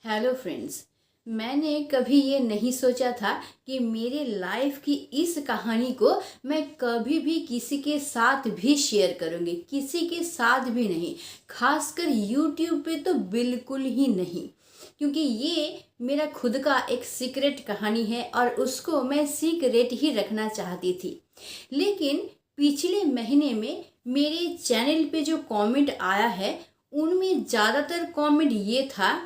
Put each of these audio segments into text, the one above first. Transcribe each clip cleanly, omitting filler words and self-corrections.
Hello friends. मैंने कभी ये नहीं सोचा था कि मेरे लाइफ की इस कहानी को मैं कभी भी किसी के साथ भी शेयर करूँगी, किसी के साथ भी नहीं, खासकर यूट्यूब पे तो बिल्कुल ही नहीं। क्योंकि ये मेरा खुद का एक सीक्रेट कहानी है और उसको मैं सीक्रेट ही रखना चाहती थी। लेकिन पिछले महीने में मेरे चैनल पे जो कमेंट आया है, उनमें ज़्यादातर कमेंट ये था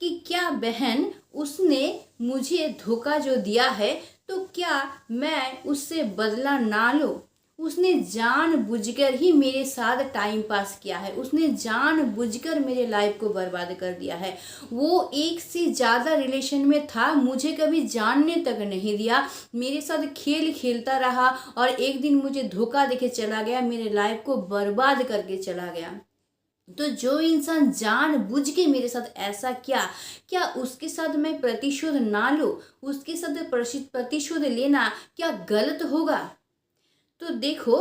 कि क्या बहन, उसने मुझे धोखा जो दिया है तो क्या मैं उससे बदला ना लूं। उसने जानबूझकर ही मेरे साथ टाइम पास किया है, उसने जानबूझकर मेरे लाइफ को बर्बाद कर दिया है। वो एक से ज़्यादा रिलेशन में था, मुझे कभी जानने तक नहीं दिया, मेरे साथ खेल खेलता रहा और एक दिन मुझे धोखा देके चला गया, मेरे लाइफ को बर्बाद करके चला गया। तो जो इंसान जानबूझ के मेरे साथ ऐसा किया, क्या उसके साथ मैं प्रतिशोध ना लूं? उसके साथ प्रतिशोध लेना क्या गलत होगा? तो देखो,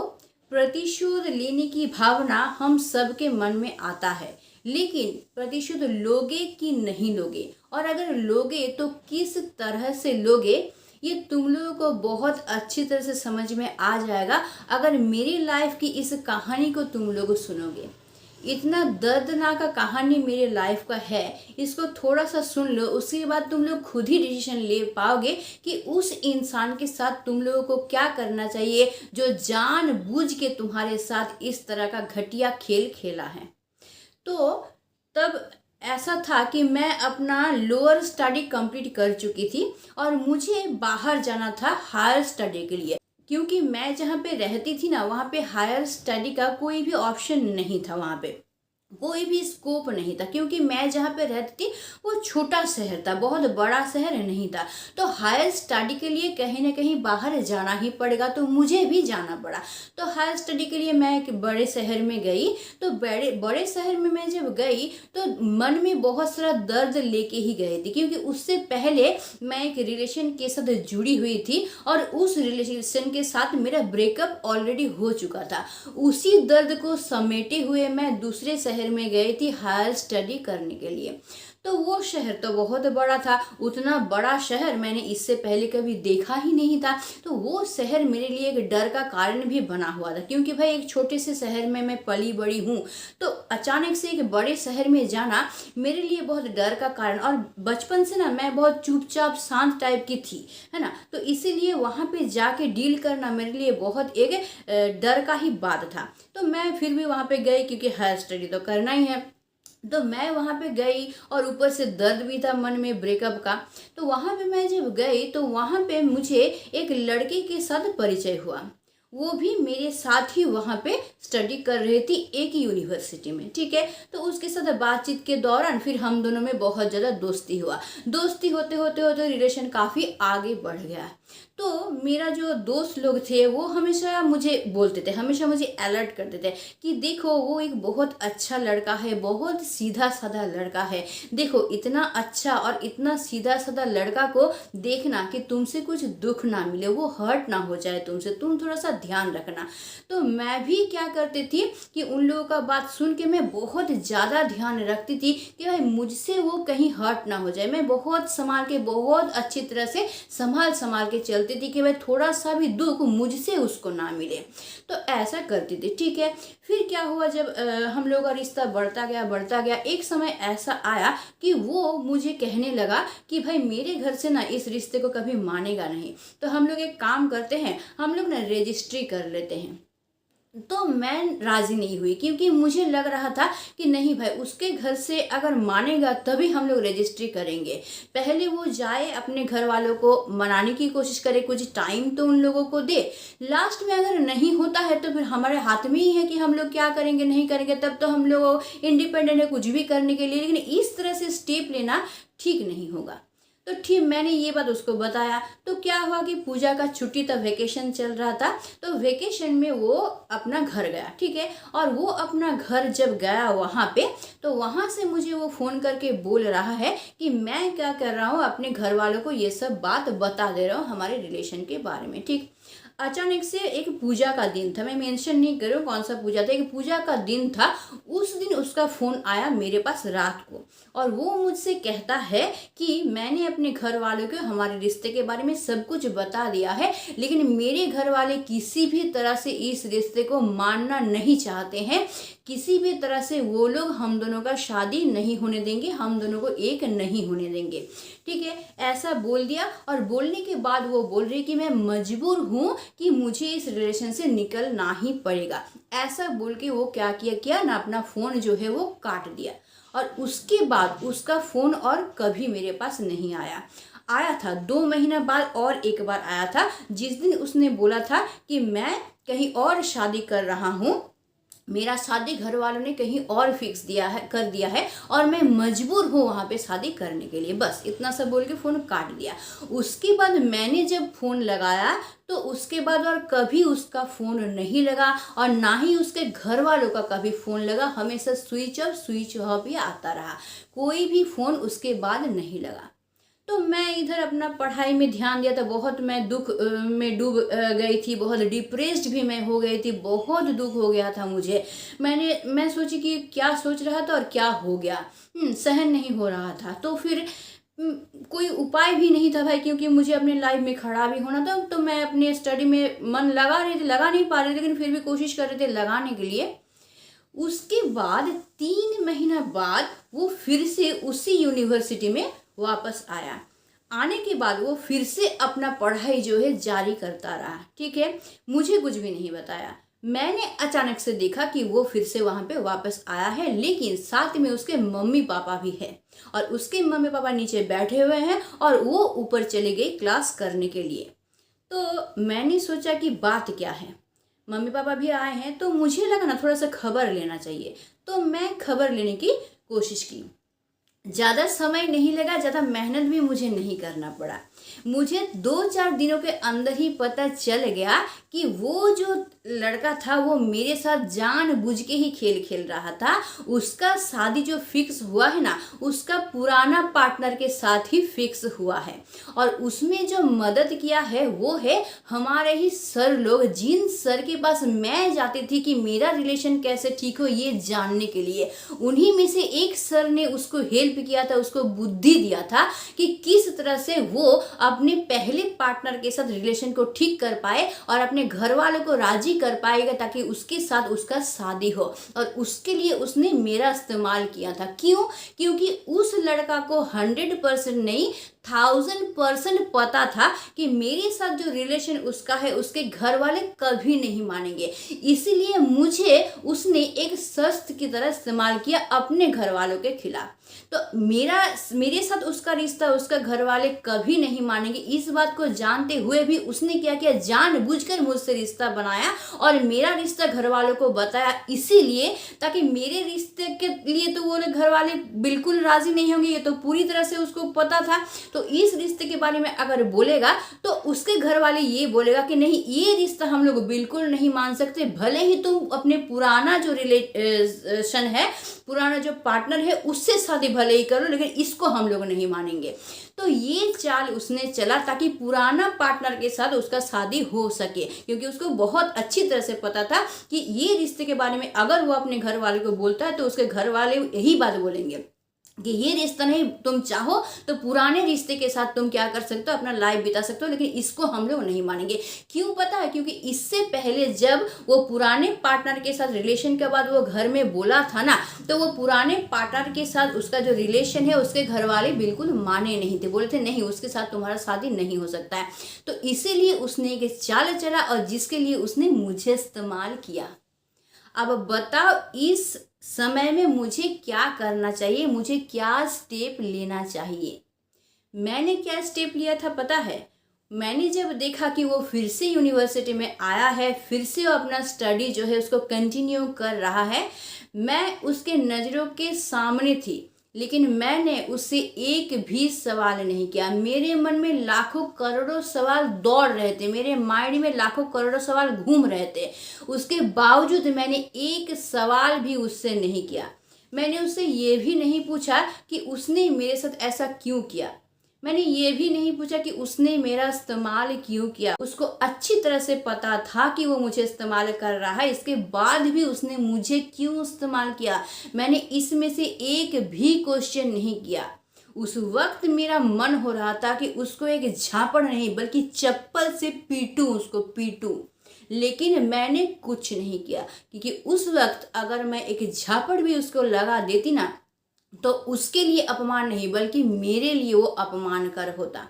प्रतिशोध लेने की भावना हम सबके मन में आता है, लेकिन प्रतिशोध लोगे कि नहीं लोगे, और अगर लोगे तो किस तरह से लोगे, ये तुम लोगों को बहुत अच्छी तरह से समझ में आ जाएगा अगर मेरी लाइफ की इस कहानी को तुम लोग सुनोगे। इतना दर्दनाक कहानी मेरे लाइफ का है, इसको थोड़ा सा सुन लो, उसके बाद तुम लोग खुद ही डिसीजन ले पाओगे कि उस इंसान के साथ तुम लोगों को क्या करना चाहिए जो जानबूझ के तुम्हारे साथ इस तरह का घटिया खेल खेला है। तो तब ऐसा था कि मैं अपना लोअर स्टडी कंप्लीट कर चुकी थी और मुझे बाहर जाना था हायर स्टडी के लिए। क्योंकि मैं जहाँ पे रहती थी ना, वहाँ पे हायर स्टडी का कोई भी ऑप्शन नहीं था, वहाँ पे कोई भी स्कोप नहीं था, क्योंकि मैं जहाँ पे रहती थी वो छोटा शहर था, बहुत बड़ा शहर नहीं था। तो हायर स्टडी के लिए कहीं ना कहीं बाहर जाना ही पड़ेगा, तो मुझे भी जाना पड़ा। तो हायर स्टडी के लिए मैं एक बड़े शहर में गई। तो बड़े बड़े शहर में मैं जब गई तो मन में बहुत सारा दर्द लेके ही गई थी, क्योंकि उससे पहले मैं एक रिलेशन के साथ जुड़ी हुई थी और उस रिलेशन के साथ मेरा ब्रेकअप ऑलरेडी हो चुका था। उसी दर्द को समेटे हुए मैं दूसरे शहर में गई थी हायर स्टडी करने के लिए। तो वो शहर तो बहुत बड़ा था, उतना बड़ा शहर मैंने इससे पहले कभी देखा ही नहीं था। तो वो शहर मेरे लिए एक डर का कारण भी बना हुआ था, क्योंकि भाई एक छोटे से शहर में मैं पली बड़ी हूँ, तो अचानक से एक बड़े शहर में जाना मेरे लिए बहुत डर का कारण। और बचपन से ना मैं बहुत चुपचाप शांत टाइप की थी, है ना, तो इसीलिए वहाँ पे जाके डील करना मेरे लिए बहुत एक डर का ही बात था। तो मैं फिर भी वहाँ पे गई, क्योंकि हायर स्टडी तो करना ही है। तो मैं वहाँ पे गई और ऊपर से दर्द भी था मन में ब्रेकअप का। तो वहाँ पे मैं जब गई तो वहाँ पे मुझे एक लड़के के साथ परिचय हुआ। वो भी मेरे साथ ही वहाँ पे स्टडी कर रही थी, एक ही यूनिवर्सिटी में, ठीक है। तो उसके साथ बातचीत के दौरान फिर हम दोनों में बहुत ज़्यादा दोस्ती हुआ। दोस्ती होते होते होते रिलेशन काफ़ी आगे बढ़ गया। तो मेरा जो दोस्त लोग थे वो हमेशा मुझे बोलते थे, हमेशा मुझे अलर्ट करते थे कि देखो वो एक बहुत अच्छा लड़का है, बहुत सीधा साधा लड़का है। देखो इतना अच्छा और इतना सीधा साधा लड़का को देखना कि तुमसे कुछ दुख ना मिले, वो हर्ट ना हो जाए तुमसे, तुम थोड़ा सा ध्यान रखना। तो मैं भी क्या करती थी कि उन लोगों का बात सुन के मैं बहुत ज़्यादा ध्यान रखती थी कि भाई मुझसे वो कहीं हर्ट ना हो जाए। मैं बहुत संभाल के, बहुत अच्छी तरह से संभाल के चलती थी कि भाई थोड़ा सा भी दुख मुझसे उसको ना मिले। तो ऐसा करती थी, ठीक है। फिर क्या हुआ, जब हम लोग का रिश्ता बढ़ता गया, एक समय ऐसा आया कि वो मुझे कहने लगा कि भाई मेरे घर से ना इस रिश्ते को कभी मानेगा नहीं, तो हम लोग एक काम करते हैं, हम लोग ना रजिस्ट्री कर लेते हैं। तो मैं राजी नहीं हुई, क्योंकि मुझे लग रहा था कि नहीं भाई, उसके घर से अगर मानेगा तभी हम लोग रजिस्ट्री करेंगे। पहले वो जाए, अपने घर वालों को मनाने की कोशिश करे, कुछ टाइम तो उन लोगों को दे। लास्ट में अगर नहीं होता है तो फिर हमारे हाथ में ही है कि हम लोग क्या करेंगे नहीं करेंगे। तब तो हम लोग इंडिपेंडेंट है कुछ भी करने के लिए, लेकिन इस तरह से स्टेप लेना ठीक नहीं होगा। तो ठीक मैंने ये बात उसको बताया। तो क्या हुआ कि पूजा का छुट्टी था, वेकेशन चल रहा था, तो वेकेशन में वो अपना घर गया, ठीक है। और वो अपना घर जब गया वहाँ पे, तो वहाँ से मुझे वो फ़ोन करके बोल रहा है कि मैं क्या कर रहा हूँ, अपने घर वालों को ये सब बात बता दे रहा हूँ हमारे रिलेशन के बारे में, ठीक। अचानक से एक पूजा का दिन था, मैं मेंशन नहीं करूँ कौन सा पूजा था, एक पूजा का दिन था। उस दिन उसका फ़ोन आया मेरे पास रात को, और वो मुझसे कहता है कि मैंने अपने घर वालों को हमारे रिश्ते के बारे में सब कुछ बता दिया है, लेकिन मेरे घर वाले किसी भी तरह से इस रिश्ते को मानना नहीं चाहते हैं। किसी भी तरह से वो लोग हम दोनों का शादी नहीं होने देंगे, हम दोनों को एक नहीं होने देंगे। ठीक है, ऐसा बोल दिया। और बोलने के बाद वो बोल रही कि मैं मजबूर हूँ कि मुझे इस रिलेशन से निकलना ही पड़ेगा। ऐसा बोल के वो क्या किया ना, अपना फ़ोन जो है वो काट दिया। और उसके बाद उसका फ़ोन और कभी मेरे पास नहीं आया था 2 महीना बाद और एक बार आया था, जिस दिन उसने बोला था कि मैं कहीं और शादी कर रहा हूँ, मेरा शादी घर वालों ने कहीं और फिक्स कर दिया है, और मैं मजबूर हूँ वहाँ पे शादी करने के लिए। बस इतना सब बोल के फ़ोन काट दिया। उसके बाद मैंने जब फ़ोन लगाया तो उसके बाद और कभी उसका फ़ोन नहीं लगा, और ना ही उसके घर वालों का कभी फ़ोन लगा। हमेशा स्विच ऑफ ही आता रहा, कोई भी फ़ोन उसके बाद नहीं लगा। तो मैं इधर अपना पढ़ाई में ध्यान दिया था, बहुत मैं दुख में डूब गई थी, बहुत डिप्रेस्ड भी मैं हो गई थी, बहुत दुख हो गया था मुझे। मैं सोची कि क्या सोच रहा था और क्या हो गया, सहन नहीं हो रहा था। तो फिर कोई उपाय भी नहीं था भाई, क्योंकि मुझे अपने लाइफ में खड़ा भी होना था। तो मैं अपने स्टडी में मन लगा नहीं पा रही, लेकिन फिर भी कोशिश कर रहे थे लगाने के लिए। उसके बाद 3 महीना बाद वो फिर से उसी यूनिवर्सिटी में वापस आया। आने के बाद वो फिर से अपना पढ़ाई जो है जारी करता रहा। ठीक है, मुझे कुछ भी नहीं बताया। मैंने अचानक से देखा कि वो फिर से वहाँ पे वापस आया है, लेकिन साथ में उसके मम्मी पापा भी है, और उसके मम्मी पापा नीचे बैठे हुए हैं और वो ऊपर चले गए क्लास करने के लिए। तो मैंने सोचा कि बात क्या है, मम्मी पापा भी आए हैं, तो मुझे लगा ना थोड़ा सा खबर लेना चाहिए। तो मैं खबर लेने की कोशिश की। ज़्यादा समय नहीं लगा, ज़्यादा मेहनत भी मुझे नहीं करना पड़ा। मुझे 2-4 दिनों के अंदर ही पता चल गया कि वो जो लड़का था वो मेरे साथ जानबूझ के ही खेल खेल रहा था। उसका शादी जो फिक्स हुआ है ना, उसका पुराना पार्टनर के साथ ही फिक्स हुआ है, और उसमें जो मदद किया है वो है हमारे ही सर लोग, जिन सर के पास मैं जाती थी कि मेरा रिलेशन कैसे ठीक हो ये जानने के लिए। उन्हीं में से एक सर ने उसको हेल्प किया था, उसको बुद्धि दिया था कि किस तरह से वो अपने पहले पार्टनर के साथ रिलेशन को ठीक कर पाए और अपने घर वालों को राजी कर पाएगा, ताकि उसके साथ उसका शादी हो। और उसके लिए उसने मेरा इस्तेमाल किया था। क्यों? क्योंकि उस लड़का को 100% नहीं 1000% पता था कि मेरे साथ जो रिलेशन उसका है उसके घर वाले कभी नहीं मानेंगे। इसीलिए मुझे उसने एक शस्त्र की तरह इस्तेमाल किया अपने घर वालों के खिलाफ। तो मेरे साथ उसका रिश्ता उसका घर वाले कभी नहीं मानेंगे, इस बात को जानते हुए भी उसने क्या किया, जानबूझकर मुझसे रिश्ता बनाया और मेरा रिश्ता घर वालों को बताया, इसीलिए ताकि मेरे रिश्ते के लिए तो वो लोग घर वाले बिल्कुल राजी नहीं होंगे, ये तो पूरी तरह से उसको पता था। तो इस रिश्ते के बारे में अगर बोलेगा तो उसके घर वाले ये बोलेगा कि नहीं, ये रिश्ता हम लोग बिल्कुल नहीं मान सकते, भले ही तुम अपने पुराना जो रिलेशन है, पुराना जो पार्टनर है उससे शादी भले ही करो, लेकिन इसको हम लोग नहीं मानेंगे। तो ये चाल उसने चला ताकि पुराना पार्टनर के साथ उसका शादी हो सके, क्योंकि उसको बहुत अच्छी तरह से पता था कि ये रिश्ते के बारे में अगर वो अपने घर वाले को बोलता है तो उसके घर वाले यही बात बोलेंगे कि ये रिश्ता नहीं, तुम चाहो तो पुराने रिश्ते के साथ तुम क्या कर सकते हो, अपना लाइफ बिता सकते हो, लेकिन इसको हम लोग नहीं मानेंगे। क्यों पता है? क्योंकि इससे पहले जब वो पुराने पार्टनर के साथ रिलेशन के बाद वो घर में बोला था ना, तो वो पुराने पार्टनर के साथ उसका जो रिलेशन है उसके घर वाले बिल्कुल माने नहीं थे, बोले थे नहीं उसके साथ तुम्हारा शादी नहीं हो सकता है। तो इसीलिए उसने एक चाल चला और जिसके लिए उसने मुझे इस्तेमाल किया। अब बताओ इस समय में मुझे क्या करना चाहिए, मुझे क्या स्टेप लेना चाहिए। मैंने क्या स्टेप लिया था पता है? मैंने जब देखा कि वो फिर से यूनिवर्सिटी में आया है, फिर से वो अपना स्टडी जो है उसको कंटिन्यू कर रहा है, मैं उसके नज़रों के सामने थी, लेकिन मैंने उससे एक भी सवाल नहीं किया। मेरे मन में लाखों करोड़ों सवाल दौड़ रहे थे, मेरे माइंड में लाखों करोड़ों सवाल घूम रहे थे, उसके बावजूद मैंने एक सवाल भी उससे नहीं किया। मैंने उससे ये भी नहीं पूछा कि उसने मेरे साथ ऐसा क्यों किया। मैंने ये भी नहीं पूछा कि उसने मेरा इस्तेमाल क्यों किया। उसको अच्छी तरह से पता था कि वो मुझे इस्तेमाल कर रहा है, इसके बाद भी उसने मुझे क्यों इस्तेमाल किया। मैंने इसमें से एक भी क्वेश्चन नहीं किया। उस वक्त मेरा मन हो रहा था कि उसको एक झापड़ नहीं बल्कि चप्पल से पीटूं, उसको पीटूं। लेकिन मैंने कुछ नहीं किया, क्योंकि उस वक्त अगर मैं एक झापड़ भी उसको लगा देती ना, तो उसके लिए अपमान नहीं बल्कि मेरे लिए वो अपमान कर होता।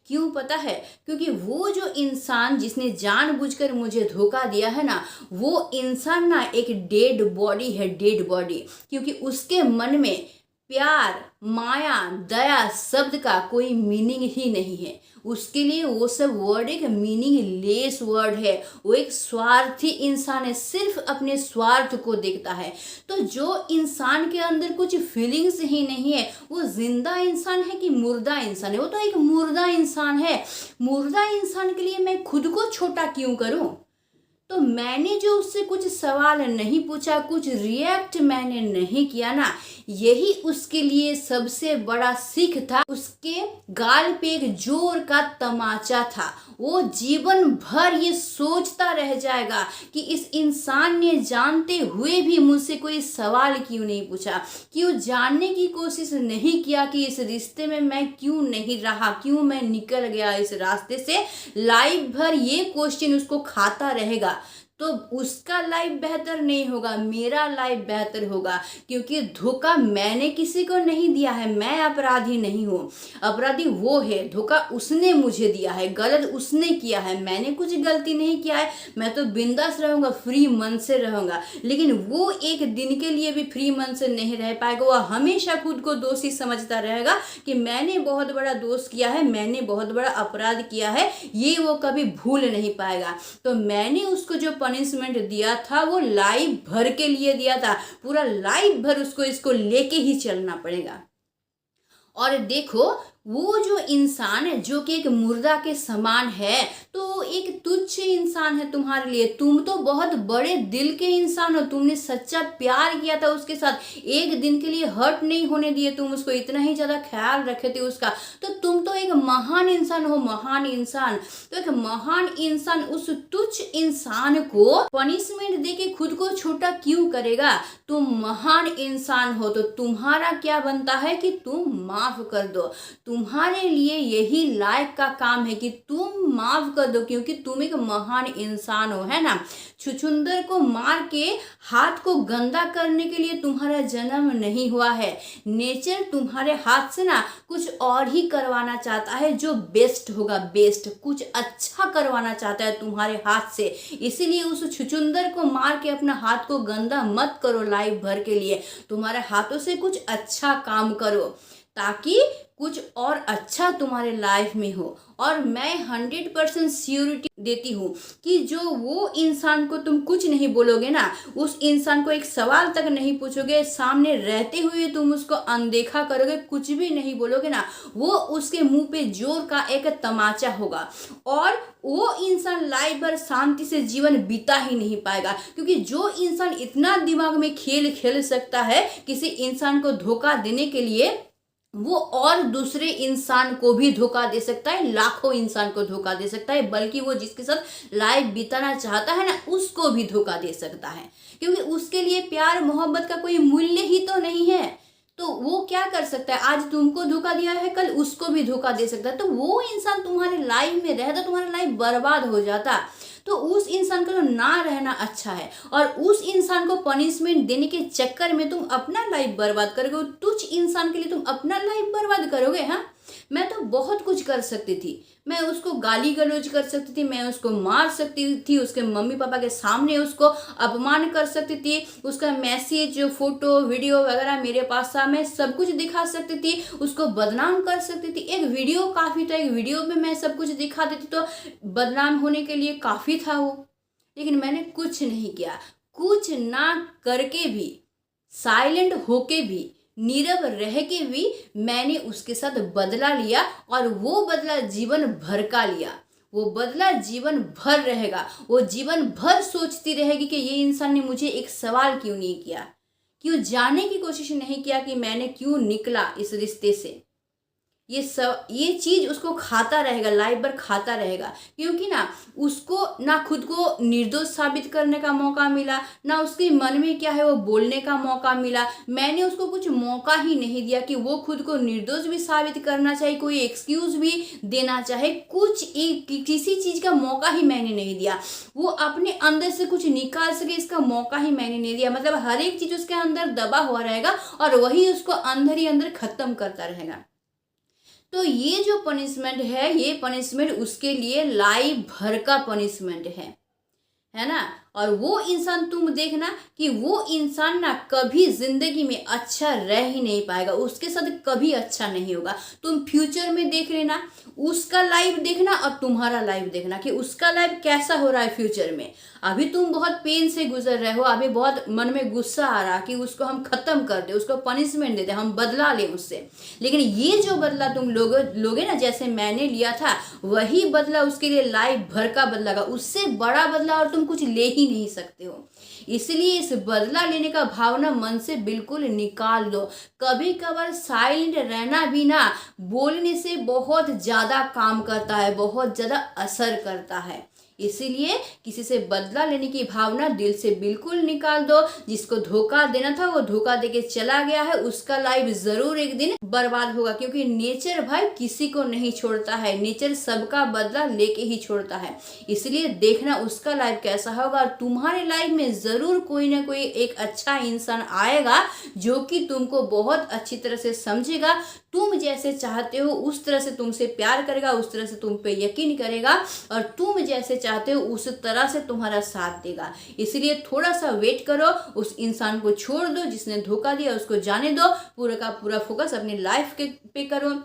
क्यों पता है? क्योंकि वो जो इंसान जिसने जानबूझकर मुझे धोखा दिया है ना, वो इंसान ना एक डेड बॉडी है, डेड बॉडी। क्योंकि उसके मन में प्यार, माया, दया शब्द का कोई मीनिंग ही नहीं है। उसके लिए वो सब वर्ड एक मीनिंग लेस वर्ड है। वो एक स्वार्थी इंसान है, सिर्फ अपने स्वार्थ को देखता है। तो जो इंसान के अंदर कुछ फीलिंग्स ही नहीं है, वो जिंदा इंसान है कि मुर्दा इंसान है? वो तो एक मुर्दा इंसान है। मुर्दा इंसान के लिए मैं खुद को छोटा क्यों करूं? तो मैंने जो उससे कुछ सवाल नहीं पूछा, कुछ रिएक्ट मैंने नहीं किया ना, यही उसके लिए सबसे बड़ा सीख था। उसके गाल पे एक जोर का तमाचा था। वो जीवन भर ये सोचता रह जाएगा कि इस इंसान ने जानते हुए भी मुझसे कोई सवाल क्यों नहीं पूछा, क्यों जानने की कोशिश नहीं किया कि इस रिश्ते में मैं क्यों नहीं रहा, क्यों मैं निकल गया इस रास्ते से। लाइफ भर ये क्वेश्चन उसको खाता रहेगा। तो उसका लाइफ बेहतर नहीं होगा, मेरा लाइफ बेहतर होगा। क्योंकि धोखा मैंने किसी को नहीं दिया है, मैं अपराधी नहीं हूँ। अपराधी वो है, धोखा उसने मुझे दिया है, गलत उसने किया है, मैंने कुछ गलती नहीं किया है। मैं तो बिंदास रहूंगा, फ्री मन से रहूंगा। लेकिन वो एक दिन के लिए भी फ्री मन से नहीं रह पाएगा। वो हमेशा खुद को दोषी समझता रहेगा कि मैंने बहुत बड़ा दोष किया है, मैंने बहुत बड़ा अपराध किया है, ये वो कभी भूल नहीं पाएगा। तो मैंने उसको जो पनिशमेंट दिया था वो लाइफ भर के लिए दिया था। पूरा लाइफ भर उसको इसको लेके ही चलना पड़ेगा। और देखो, वो जो इंसान है जो कि एक मुर्दा के समान है, तो एक तुच्छ इंसान है तुम्हारे लिए। तुम तो बहुत बड़े दिल के इंसान हो, तुमने सच्चा प्यार किया था उसके साथ, एक दिन के लिए हर्ट नहीं होने दिए तुम उसको, इतना ही ज्यादा ख्याल रखे थे उसका। तो तुम तो एक महान इंसान हो, महान इंसान। तो एक महान इंसान उस तुच्छ इंसान को पनिशमेंट दे के खुद को छोटा क्यों करेगा? तुम महान इंसान हो तो तुम्हारा क्या बनता है कि तुम माफ कर दो। तुम्हारे लिए यही लायक का काम है कि तुम माफ कर दो, क्योंकि तुम एक महान इंसान हो, है ना। छुछुंदर को मार के हाथ को गंदा करने के लिए तुम्हारा जन्म नहीं हुआ है। नेचर तुम्हारे हाथ से ना कुछ और ही करवाना चाहता है, जो बेस्ट होगा, बेस्ट कुछ अच्छा करवाना चाहता है तुम्हारे हाथ से। इसीलिए उस छुछुंदर को मार के अपना हाथ को गंदा मत करो लाइफ भर के लिए। तुम्हारे हाथों से कुछ अच्छा काम करो ताकि कुछ और अच्छा तुम्हारे लाइफ में हो। और मैं 100% श्योरिटी देती हूँ कि जो वो इंसान को तुम कुछ नहीं बोलोगे ना, उस इंसान को एक सवाल तक नहीं पूछोगे, सामने रहते हुए तुम उसको अनदेखा करोगे, कुछ भी नहीं बोलोगे ना, वो उसके मुंह पे जोर का एक तमाचा होगा। और वो इंसान लाइफ भर शांति से जीवन बिता ही नहीं पाएगा। क्योंकि जो इंसान इतना दिमाग में खेल खेल सकता है किसी इंसान को धोखा देने के लिए, वो और दूसरे इंसान को भी धोखा दे सकता है, लाखों इंसान को धोखा दे सकता है, बल्कि वो जिसके साथ लाइफ बिताना चाहता है ना, उसको भी धोखा दे सकता है। क्योंकि उसके लिए प्यार मोहब्बत का कोई मूल्य ही तो नहीं है। तो वो क्या कर सकता है, आज तुमको धोखा दिया है, कल उसको भी धोखा दे सकता है। तो वो इंसान तुम्हारे लाइफ में रहता, तुम्हारा लाइफ बर्बाद हो जाता। तो उस इंसान का तो ना रहना अच्छा है। और उस इंसान को पनिशमेंट देने के चक्कर में तुम अपना लाइफ बर्बाद करोगे, तुच्छ इंसान के लिए तुम अपना लाइफ बर्बाद करोगे। हाँ, मैं तो बहुत कुछ कर सकती थी, मैं उसको गाली गलौज कर सकती थी, मैं उसको मार सकती थी, उसके मम्मी पापा के सामने उसको अपमान कर सकती थी, उसका मैसेज, फोटो, वीडियो वगैरह मेरे पास था, मैं सब कुछ दिखा सकती थी, उसको बदनाम कर सकती थी। एक वीडियो काफ़ी था, एक वीडियो में मैं सब कुछ दिखा देती तो बदनाम होने के लिए काफ़ी था वो। लेकिन मैंने कुछ नहीं किया। कुछ ना करके भी, साइलेंट होके भी, नीरव रह के भी मैंने उसके साथ बदला लिया। और वो बदला जीवन भर का लिया। वो बदला जीवन भर रहेगा। वो जीवन भर सोचती रहेगी कि ये इंसान ने मुझे एक सवाल क्यों नहीं किया, क्यों जानने की कोशिश नहीं किया कि मैंने क्यों निकला इस रिश्ते से। ये चीज़ उसको खाता रहेगा, लाइफ भर खाता रहेगा, क्योंकि ना उसको ना खुद को निर्दोष साबित करने का मौका मिला, ना उसके मन में क्या है वो बोलने का मौका मिला। मैंने उसको कुछ मौका ही नहीं दिया कि वो खुद को निर्दोष भी साबित करना चाहे, कोई एक्सक्यूज भी देना चाहे, किसी चीज़ का मौका ही मैंने नहीं दिया। वो अपने अंदर से कुछ निकाल सके इसका मौका ही मैंने नहीं दिया। मतलब हर एक चीज़ उसके अंदर दबा हुआ रहेगा और वही उसको अंदर ही अंदर खत्म करता रहेगा। तो ये जो पनिशमेंट है, ये पनिशमेंट उसके लिए लाइफ भर का पनिशमेंट है ना। और वो इंसान तुम देखना कि वो इंसान ना कभी जिंदगी में अच्छा रह ही नहीं पाएगा, उसके साथ कभी अच्छा नहीं होगा। तुम फ्यूचर में देख लेना, उसका लाइफ देखना और तुम्हारा लाइफ देखना कि उसका लाइफ कैसा हो रहा है फ्यूचर में। अभी तुम बहुत पेन से गुजर रहे हो, अभी बहुत मन में गुस्सा आ रहा कि उसको हम खत्म कर दे, उसको पनिशमेंट दे दे, हम बदला लें उससे। लेकिन ये जो बदला तुम लोगे ना, जैसे मैंने लिया था, वही बदला उसके लिए लाइफ भर का बदला का, उससे बड़ा बदला और तुम कुछ ले ही नहीं सकते हो। इसलिए इस बदला लेने का भावना मन से बिल्कुल निकाल दो। कभी कभार साइलेंट रहना भी ना बोलने से बहुत ज्यादा काम करता है, बहुत ज्यादा असर करता है। इसीलिए किसी से बदला लेने की भावना दिल से बिल्कुल निकाल दो। जिसको धोखा देना था वो धोखा देके चला गया है, उसका लाइफ जरूर एक दिन बर्बाद होगा, क्योंकि नेचर भाई किसी को नहीं छोड़ता है, नेचर सबका बदला लेके ही छोड़ता है। इसलिए देखना उसका लाइफ कैसा होगा, और तुम्हारे लाइफ में जरूर कोई ना कोई एक अच्छा इंसान आएगा जो कि तुमको बहुत अच्छी तरह से समझेगा, तुम जैसे चाहते हो उस तरह से तुमसे प्यार करेगा, उस तरह से तुम पे यकीन करेगा, और तुम जैसे चाहते हो उस तरह से तुम्हारा साथ देगा। इसलिए थोड़ा सा वेट करो, उस इंसान को छोड़ दो जिसने धोखा दिया, उसको जाने दो, पूरा का पूरा फोकस अपनी लाइफ के पे करो,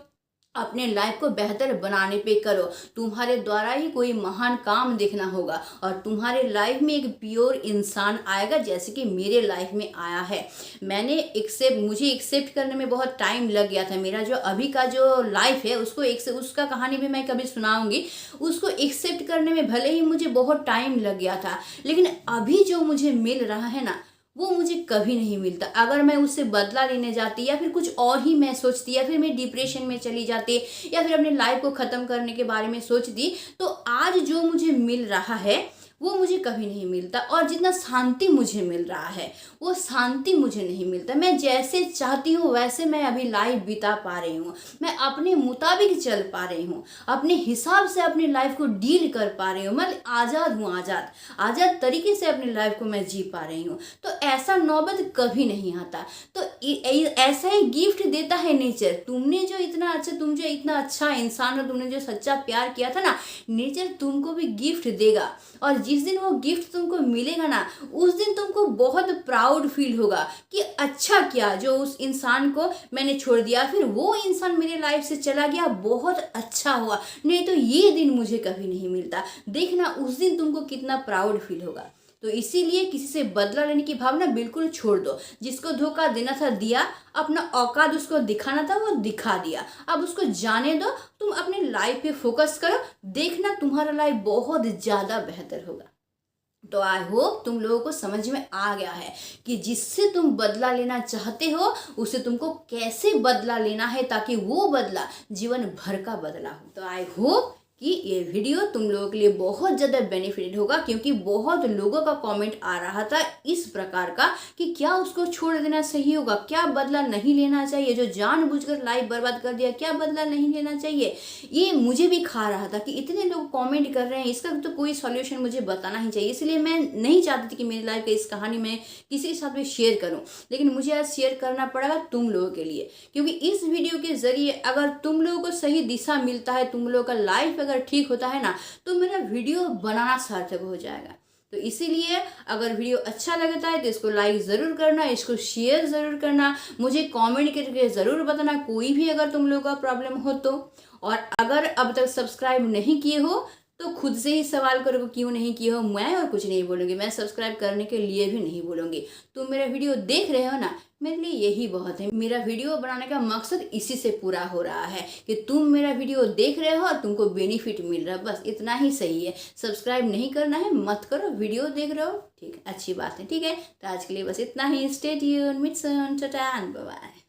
अपने लाइफ को बेहतर बनाने पे करो। तुम्हारे द्वारा ही कोई महान काम देखना होगा और तुम्हारे लाइफ में एक प्योर इंसान आएगा, जैसे कि मेरे लाइफ में आया है। मुझे एक्सेप्ट करने में बहुत टाइम लग गया था। मेरा जो अभी का जो लाइफ है उसका कहानी भी मैं कभी सुनाऊंगी। उसको एक्सेप्ट करने में भले ही मुझे बहुत टाइम लग गया था, लेकिन अभी जो मुझे मिल रहा है ना, वो मुझे कभी नहीं मिलता। अगर मैं उससे बदला लेने जाती या फिर कुछ और ही मैं सोचती या फिर मैं डिप्रेशन में चली जाती या फिर अपने लाइफ को ख़त्म करने के बारे में सोचती, तो आज जो मुझे मिल रहा है वो मुझे कभी नहीं मिलता। और जितना शांति मुझे मिल रहा है वो शांति मुझे नहीं मिलता। मैं जैसे चाहती हूँ वैसे मैं अभी लाइफ बिता पा रही हूँ, मैं अपने मुताबिक चल पा रही हूँ, अपने हिसाब से अपनी लाइफ को डील कर पा रही हूँ। मैं आज़ाद हूँ, आज़ाद तरीके से अपनी लाइफ को मैं जी पा रही हूँ। तो ऐसा नौबत कभी नहीं आता। तो ऐसा ही गिफ्ट देता है नेचर। तुम जो इतना अच्छा इंसान हो, तुमने जो सच्चा प्यार किया था ना, नेचर तुमको भी गिफ्ट देगा। और जिस दिन वो गिफ्ट तुमको मिलेगा ना, उस दिन तुमको बहुत प्राउड फील होगा कि अच्छा किया जो उस इंसान को मैंने छोड़ दिया, फिर वो इंसान मेरे लाइफ से चला गया, बहुत अच्छा हुआ। नहीं तो ये दिन मुझे कभी नहीं मिलता। देखना उस दिन तुमको कितना प्राउड फील होगा। तो इसीलिए किसी से बदला लेने की भावना बिल्कुल छोड़ दो। जिसको धोखा देना था दिया, अपना औकात उसको दिखाना था वो दिखा दिया, अब उसको जाने दो। तुम अपनी लाइफ पे फोकस करो, देखना तुम्हारा लाइफ बहुत ज़्यादा बेहतर होगा। तो आई होप तुम लोगों को समझ में आ गया है कि जिससे तुम बदला लेना चाहते हो उसे तुमको कैसे बदला लेना है, ताकि वो बदला जीवन भर का बदला हो। तो आई होप कि ये वीडियो तुम लोगों के लिए बहुत ज़्यादा बेनिफिटेड होगा, क्योंकि बहुत लोगों का कमेंट आ रहा था इस प्रकार का कि क्या उसको छोड़ देना सही होगा, क्या बदला नहीं लेना चाहिए, जो जानबूझकर लाइफ बर्बाद कर दिया क्या बदला नहीं लेना चाहिए। ये मुझे भी खा रहा था कि इतने लोग कमेंट कर रहे हैं, इसका तो कोई सॉल्यूशन मुझे बताना ही चाहिए। इसलिए मैं नहीं चाहती थी कि मेरी लाइफ की इस कहानी में किसी के साथ में शेयर करूँ, लेकिन मुझे आज शेयर करना पड़ेगा तुम लोगों के लिए, क्योंकि इस वीडियो के जरिए अगर तुम लोगों को सही दिशा मिलता है, तुम लोगों का लाइफ अगर ठीक होता है ना, तो मेरा वीडियो बनाना सार्थक हो जाएगा। तो इसीलिए अगर वीडियो अच्छा लगता है तो इसको लाइक ज़रूर करना, इसको शेयर ज़रूर करना, मुझे कमेंट करके ज़रूर बताना कोई भी अगर तुम लोगों का प्रॉब्लम हो तो। और अगर अब तक सब्सक्राइब नहीं किए हो तो खुद से ही सवाल करो क्यों नहीं किए हो। मैं और कुछ नहीं बोलूँगी, मैं सब्सक्राइब करने के लिए भी नहीं बोलूँगी। तुम मेरा वीडियो देख रहे हो ना, मेरे लिए यही बहुत है। मेरा वीडियो बनाने का मकसद इसी से पूरा हो रहा है कि तुम मेरा वीडियो देख रहे हो और तुमको बेनिफिट मिल रहा है, बस इतना ही सही है। सब्सक्राइब नहीं करना है मत करो, वीडियो देख रहे हो ठीक है, अच्छी बात है, ठीक है। तो आज के लिए बस इतना ही। स्टे ट्यून्ड, मिट सून, टाटा एंड बाय बाय।